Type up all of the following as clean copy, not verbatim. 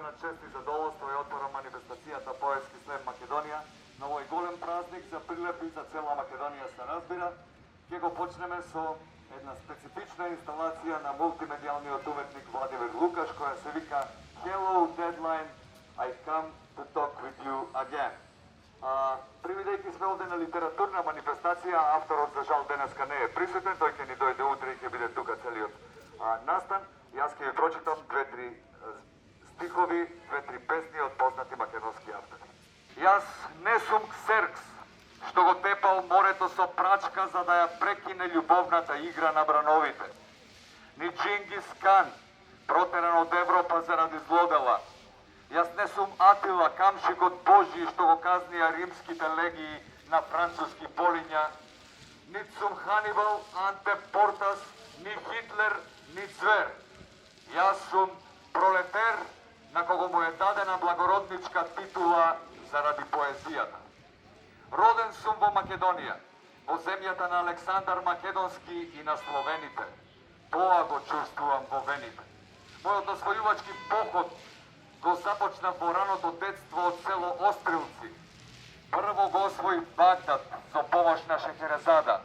особена чест и задоволство ја отворам манифестацијата Поетски слем Македонија на овој голем празник за Прилеп и за цела Македонија се разбира. Ќе го почнеме со една специфична инсталација на мултимедијалниот уметник Владимир Лукаш, која се вика Hello Deadline, I come to talk with you again. Привидејќи сме овде на литературна манифестација, авторот за жал денеска не е присутен, тој ќе ни дојде утре и ќе биде тука целиот настан. Јас ќе ви прочитам две-три стихови, две-три песни од познати македонски автори. Јас не сум Ксеркс, што го тепал морето со прачка за да ја прекине љубовната игра на брановите. Ни Чингис Кан, протеран од Европа заради злодела. Јас не сум Атила, камшикот Божи, што го казнија римските легии на француски полиња. Нит сум Ханибал, Анте Портас, ни Хитлер, ни Цвер. Јас сум пролетер, на кого му е дадена благородничка титула заради поезијата. Роден сум во Македонија, во земјата на Александар Македонски и на словените. Тоа го чувствувам во вените. Мојот освојувачки поход го започна во раното детство од село Острилци. Прво го освои Багдад со помош на Шехерезада,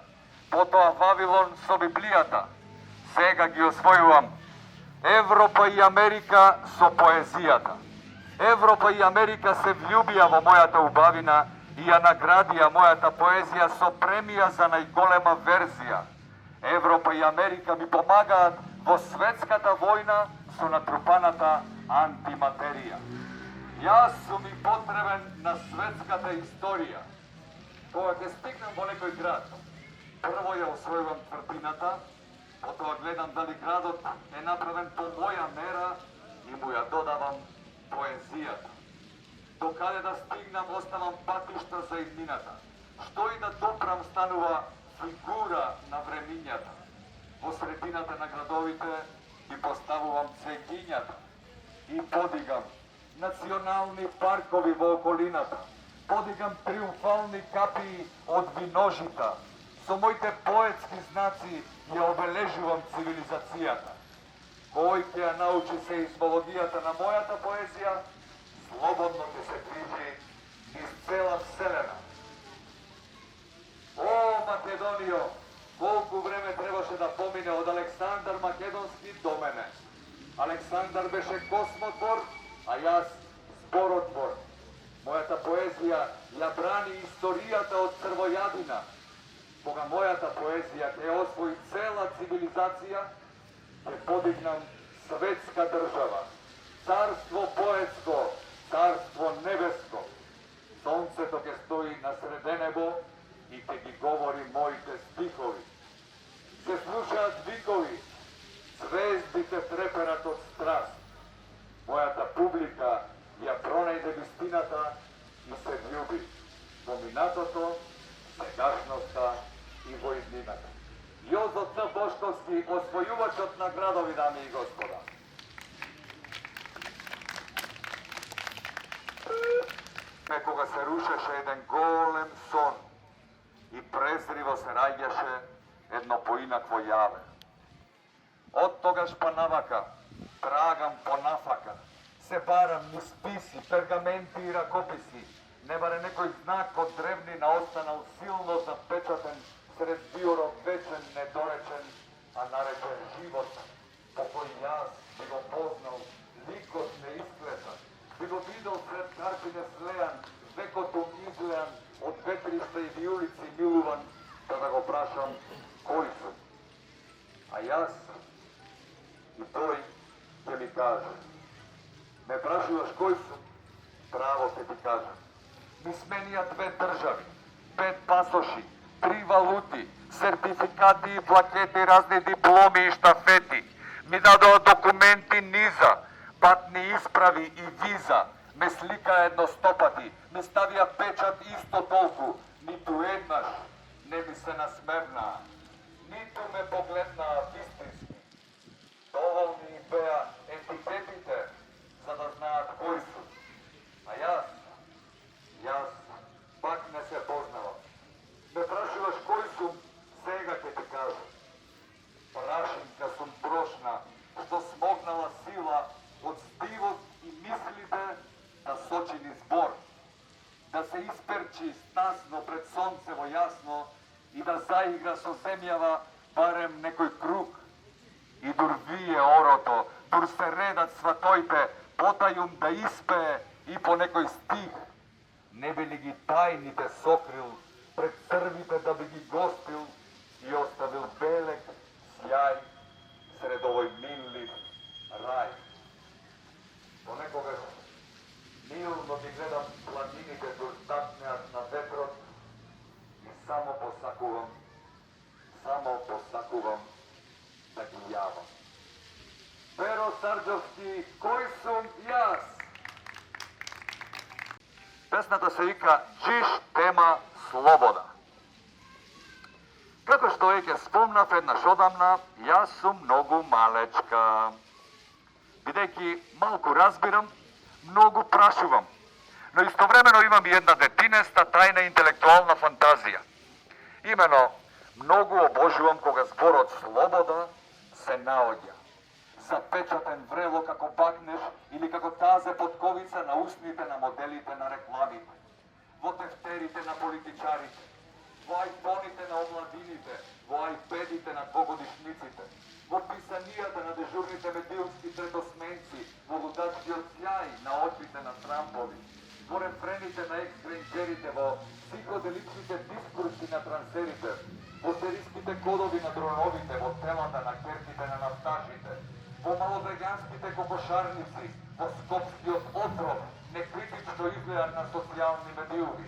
потоа Вавилон со Библијата. Сега ги освојувам Европа и Америка со поезијата. Европа и Америка се влюбија во мојата убавина и ја наградија мојата поезија со премија за најголема верзија. Европа и Америка ми помагаат во светската војна со натрупаната антиматерија. Јас сум и потребен на светската историја. Кога ќе стигнем во некој град, прво ја освојувам тврдината, потоа гледам дали градот е направен по моја мера и му ја додавам поезијата. До каде да стигнам, оставам патишта за иднината. Што и да допрам, станува фигура на времињата. Во средината на градовите ги поставувам цвеќињата и подигам национални паркови во околината. Подигам триумфални капии од виножита. Со моите поетски знаци ја обележувам цивилизацијата. Кој ќе ја научи се измологијата на мојата поезија, слободно ќе се движи низ цела вселена. О, Македонијо, колку време требаше да помине од Александар Македонски до мене. Александар беше космотвор, а јас зборотвор. Мојата поезија ја брани историјата од црвојадина. Кога мојата поезија ќе освои цела цивилизација, ќе подигнам светска држава. Царство поетско, царство небеско. Сонцето ќе стои на среде небо и ќе ги говори моите стихови. Се слушаат викови, звездите треперат од страст. Мојата публика ја пронајде вистината и се љуби во минатото, сегашноста и во иднината. Јозеф Ц. Бошковски, освојувачот на градови, дами и господа. Кога се рушеше еден голем сон и презриво се раѓаше едно поинакво јаве. Од тогаш па навака трагам по нафака, се барам низ списи, пергаменти и ракописи, не баре некој знак од древнина останал силно запечатен сред биоров вечен, недоречен, а наречен живот, по кој јас би го познал, ликот неисклесан, би го видел сред карпине слејан, векото излејан, од ветришта и виулици милуван, да го прашам кој сум. А јас и тој ќе ми каже. Ме прашуваш кој сум, право ќе ти кажам. Ми сменија 2 држави, 5 пасоши, 3 валути, сертификати, плакети, разни дипломи и штафети. Ми дадоа документи низа, патни исправи и виза. Ме слика едностопати, ми ставија печат исто толку. Ниту еднаш не ми се насмевнаа, ниту ме погледнаа вистински. Доволни беа етикетите, за да знаат кој сум. А јас пак не се познавам. Ме прашуваш кој сум, сега ќе ти кажам. Прашинка сум брошна, што смогнала сила од здивот и мисли тасно пред сонцево јасно и да заигра со земјава барем некој круг. И дур вие орото, дур се редат сватојте, потајум да испее и по некој стих. Не би ли ги тајните сокрил, пред црвите да би ги гостил и оставил белек сјај сред овој миллив рај. Понекогаш милно ги гледам планините дур стапнеат на ветрот и само посакувам да ги јавам. Перо Сарджовски, кој сум јас? Песната се вика Джиш тема слобода. Како што веќе спомнав еднаш одамна, јас сум многу малечка. Бидејќи малку разбирам, многу прашувам, но истовремено имам и една детинеста, тајна интелектуална фантазија. Имено, многу обожувам кога зборот слобода се наоѓа. Запечатен врело како бакнеш или како тазе подковица на устните на моделите на рекламите, во тефтерите на политичарите, во ајфоните на омладините, во ајпедите на двогодишниците, во писанијата на дежурните медиумски третосменци, во лудачкиот сјај на очите на Трампови, во рефрените на екс-гренџерите, во психоделичните дискурси на трансерите, во сериските кодови на дроновите, во телата на керките на нафташите, во маловеганските кокошарници, во скопскиот отров, некритично изгледан на социјални медиуми,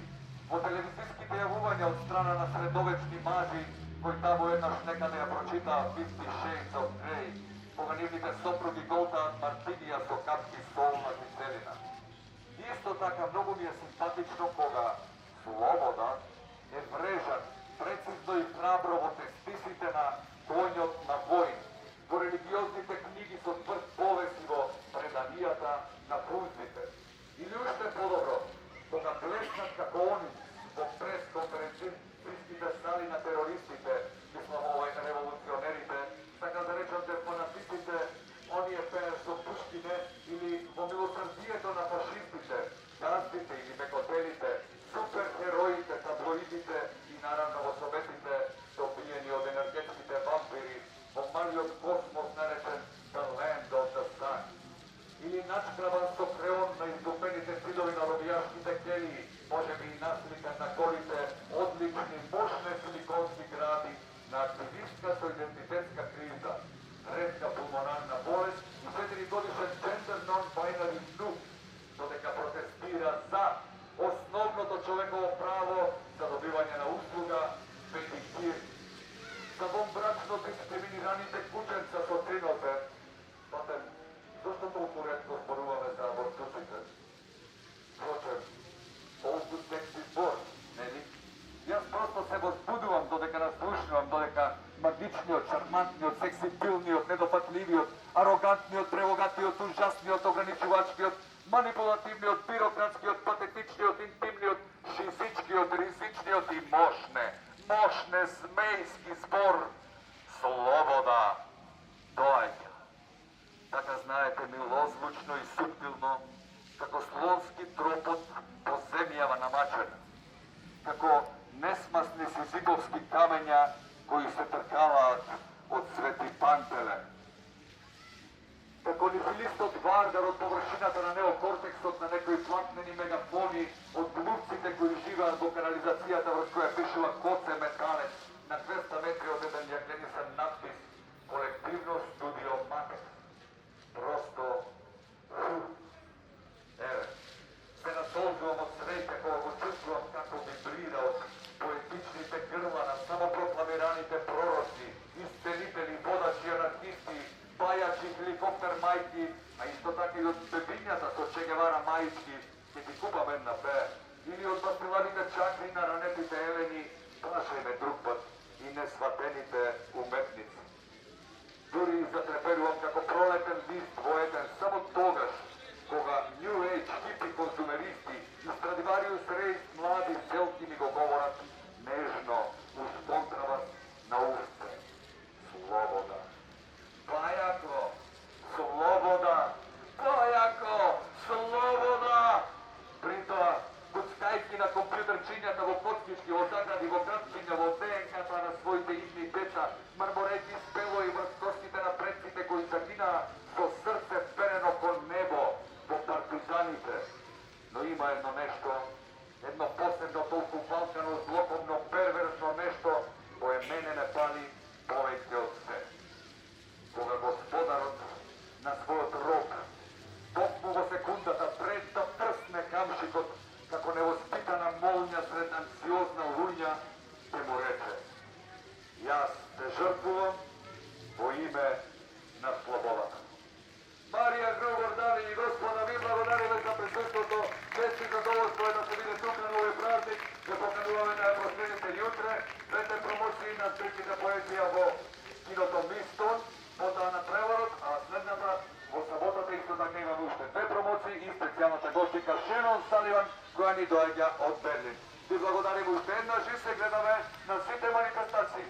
во телевизиските јавувања од страна на средовечни мажи, кои таму еднаш некаде ја прочитаа 50 Shades of Grey, кога нивните сопруги голтаат мартинија со капки солна киселина. Исто така многу ми е симпатично кога слобода е врежан прецизно и храбро во тестисите на конјот на воин, во религиозните книги со тврд повес и во преданијата на фунзите. Или уште подобро, кога блеснат како они во прес-конференциските сали на терористите, мислам револуционерите, така да речемте фанатиците, оние пеер со пушкине, или во милосрдието на фашистите, газдите или мекотелите, супергероите, таблоидите и наравно во советите, добиени од енергетските вампири, во малиот космос наречен The Land of the Sun. Или начкраван со креон на издупените сидови на робијашките келии, може би и насликан на колите, одлични, мощни силиконски гради на активистка со идентитетска криза, ретка пулмонарна болест и 4-годишен gender non-binary внук, додека протестира за основното човеково право за добивање на услуга педикир, за вонбрачно дискриминираните кученца со синове. Потем, зашто толку ретко зборуваме за абортусите? Впрочем, толку секси збор, нели? Јас просто се возбудувам додека наслушнувам, додека магичниот, шармантниот, сексипилниот, недопатливиот, арогантниот, превогатиот, ужасниот, ограничувачкиот, манипулативниот, бирократскиот, патетичниот, интимниот, шизичкиот, ризичниот и мощне змејски збор слобода доаѓа. Така знаете, милозвучно и суптилно, како слонски тропот по земјава намачена, како несмасни сизиковски камења кои се тркалаат од Свети Пантеле. Како нифилистот вардар од површината на неокортексот на некои платнени мегафони од глупците кои живеат во канализацијата врз која пишува Коце Металец на 200 метри од еден јагленисен надпис колективно студио Матек. Просто еве, се насолзувам од среќа кога го чувствувам како вибрира од поетичните грла на самопрокламираните пророци, исцелители, водачи, анархисти, бајачи, хеликоптер мајки, а исто така и од бебињата со Че Гевара мајчки, ќе ти купам една бе, или од басилавите чакри на ранетите елени, прашајме друг пат и несватените уметници. Дури затреперувам како пролетен лист воетен само тогаш, кога New Age хипи конзумеристи и Страдивариус Рейс млади селки ми го говорат нежно, уз контравас на уште. Слобода. Пајако, слобода, пајако, слобода. Притоа, куцкајки на компјутерчињата во мрморејќи спело и врз костите на предците кои загинаа со срце вперено кон небо во партизаните. Но има едно нешто, едно посебно толку валкано, злокобно, перверзно нешто кое мене не пали повеќе од се. Кога господарот на својот роб токму во секундата пред да прсне камшикот како невоспитана молња сред анксиозна луѓа, ќе му рече: јас те жртвувам во име на слободата. Марија Гргор, дами и господа, ви благодариме за присуството. Чест и задоволство е да се биде тука на овој празник. Ја покануваме да ја проследите јутре. Двете промоции на збирките поезија во киното Мистон, потоа на Преварот, а следната во саботата исто така имаме уште две промоции и специјалната гостинка Шенон Саливан, која ни доаѓа од Берлин. Ви благодариме уште еднаш и се гледаме на сите манифестации.